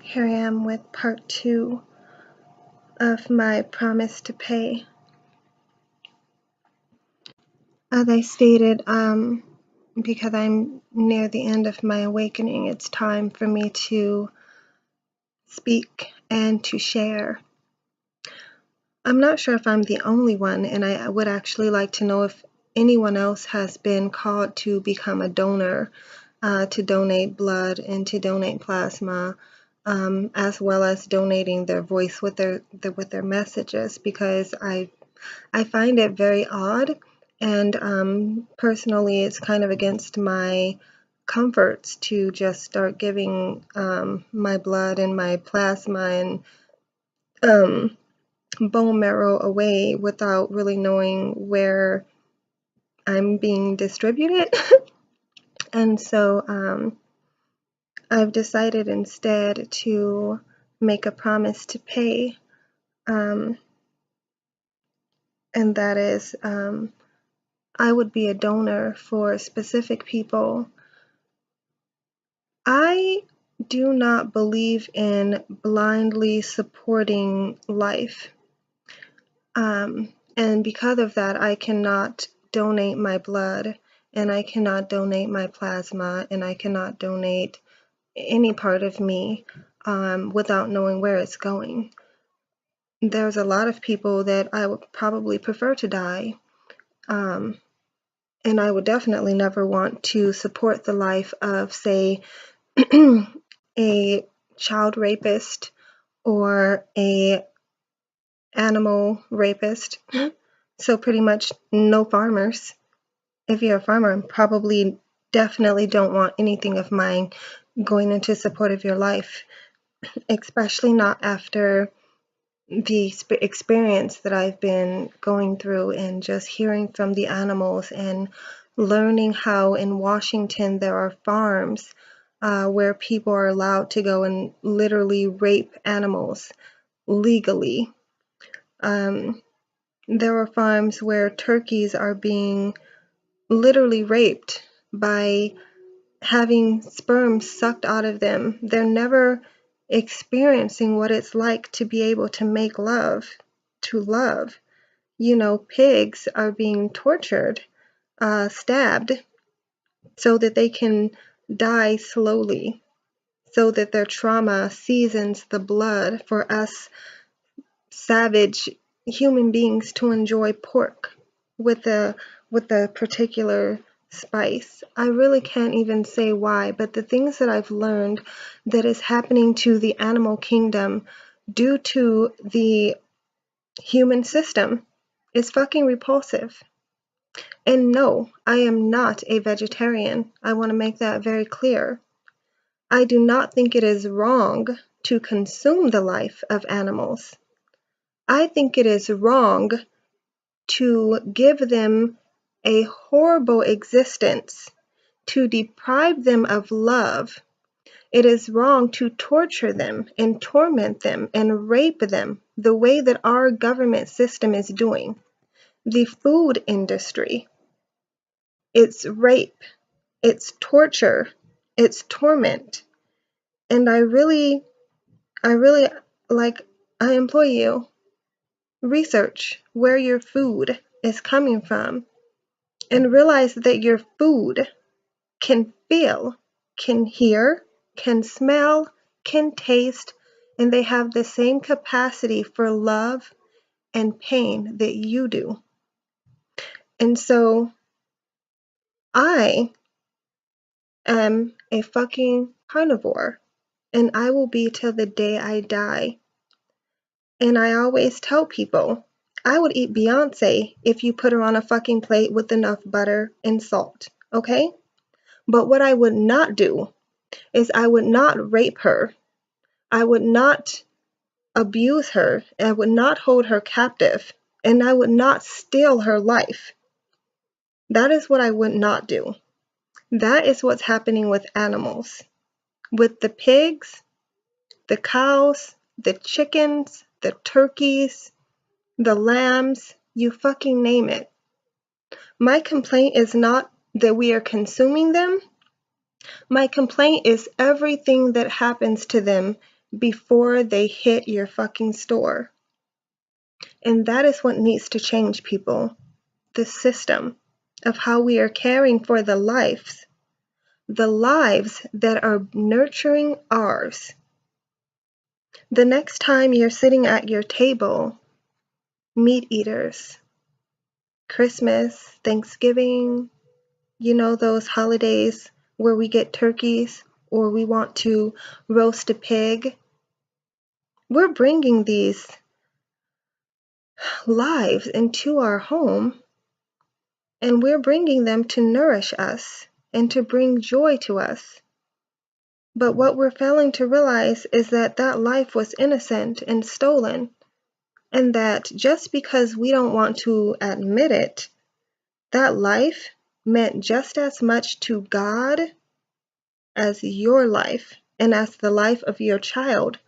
Here I am with part 2 of my promise to pay. As I stated, because I'm near the end of my awakening, it's time for me to speak and to share. I'm not sure if I'm the only one, and I would actually like to know if anyone else has been called to become a donor, to donate blood and to donate plasma, as well as donating their voice with their messages, because I find it very odd, and personally it's kind of against my comforts to just start giving my blood and my plasma and bone marrow away without really knowing where I'm being distributed. And so I've decided instead to make a promise to pay, and that is I would be a donor for specific people. I do not believe in blindly supporting life. And because of that, I cannot donate my blood, and I cannot donate my plasma, and I cannot donate any part of me without knowing where it's going. There's a lot of people that I would probably prefer to die, and I would definitely never want to support the life of, say, a child rapist or a animal rapist. So pretty much no farmers. If you're a farmer, probably definitely don't want anything of mine going into support of your life, especially not after the experience that I've been going through and just hearing from the animals and learning how in Washington there are farms where people are allowed to go and literally rape animals legally. There are farms where turkeys are being literally raped by having sperm sucked out of them. They're never experiencing what it's like to be able to make love, to love. Pigs are being tortured, stabbed, so that they can die slowly, so that their trauma seasons the blood for us savage human beings to enjoy pork with a particular spice. I really can't even say why, but the things that I've learned that is happening to the animal kingdom due to the human system is fucking repulsive. And no, I am not a vegetarian. I want to make that very clear. I do not think it is wrong to consume the life of animals. I think it is wrong to give them a horrible existence, to deprive them of love. It is wrong to torture them and torment them and rape them the way that our government system is doing. The food industry, it's rape, it's torture, it's torment. And I really, like, I implore you, research where your food is coming from and realize that your food can feel, can hear, can smell, can taste, and they have the same capacity for love and pain that you do. And so I am a fucking carnivore, and I will be till the day I die. And I always tell people, I would eat Beyonce if you put her on a fucking plate with enough butter and salt, okay? But what I would not do is I would not rape her. I would not abuse her. I would not hold her captive. And I would not steal her life. That is what I would not do. That is what's happening with animals. With the pigs, the cows, the chickens, the turkeys, the lambs, you fucking name it. My complaint is not that we are consuming them. My complaint is everything that happens to them before they hit your fucking store. And that is what needs to change, people. The system of how we are caring for the lives that are nurturing ours. The next time you're sitting at your table, meat eaters, Christmas, Thanksgiving, those holidays where we get turkeys or we want to roast a pig, we're bringing these lives into our home, and we're bringing them to nourish us and to bring joy to us. But what we're failing to realize is that that life was innocent and stolen, and that just because we don't want to admit it, that life meant just as much to God as your life and as the life of your child,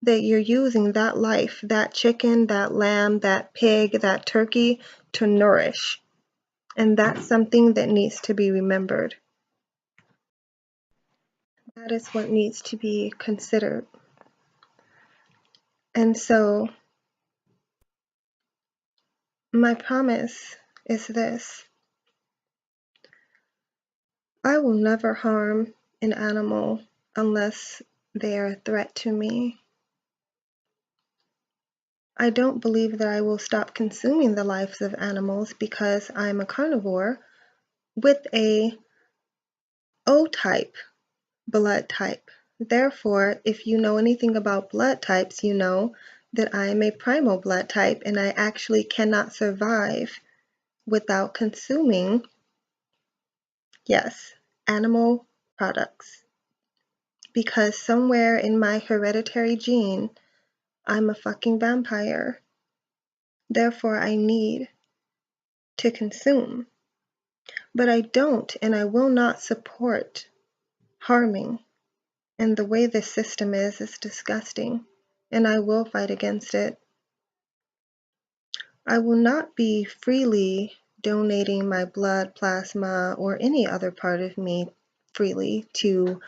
that you're using that life, that chicken, that lamb, that pig, that turkey, to nourish. And that's something that needs to be remembered. That is what needs to be considered. And so, my promise is this: I will never harm an animal unless they are a threat to me. I don't believe that I will stop consuming the lives of animals because I'm a carnivore with a O-type blood type. Therefore, if you know anything about blood types, you know that I am a primal blood type and I actually cannot survive without consuming, yes, animal products. Because somewhere in my hereditary gene, I'm a fucking vampire. Therefore, I need to consume. But I don't and I will not support harming. And the way this system is disgusting. And I will fight against it. I will not be freely donating my blood, plasma, or any other part of me freely to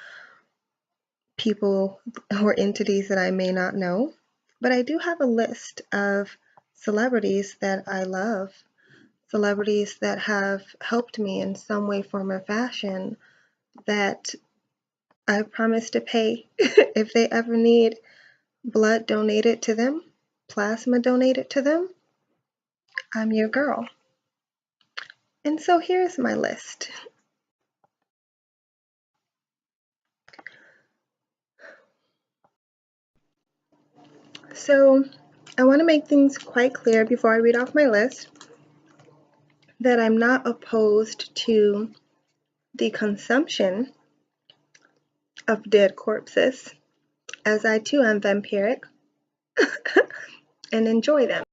people or entities that I may not know. But I do have a list of celebrities that I love, celebrities that have helped me in some way, form, or fashion, that I promise to pay if they ever need blood donated to them, plasma donated to them. I'm your girl. And so here's my list. So I want to make things quite clear before I read off my list that I'm not opposed to the consumption of dead corpses, as I too am vampiric and enjoy them.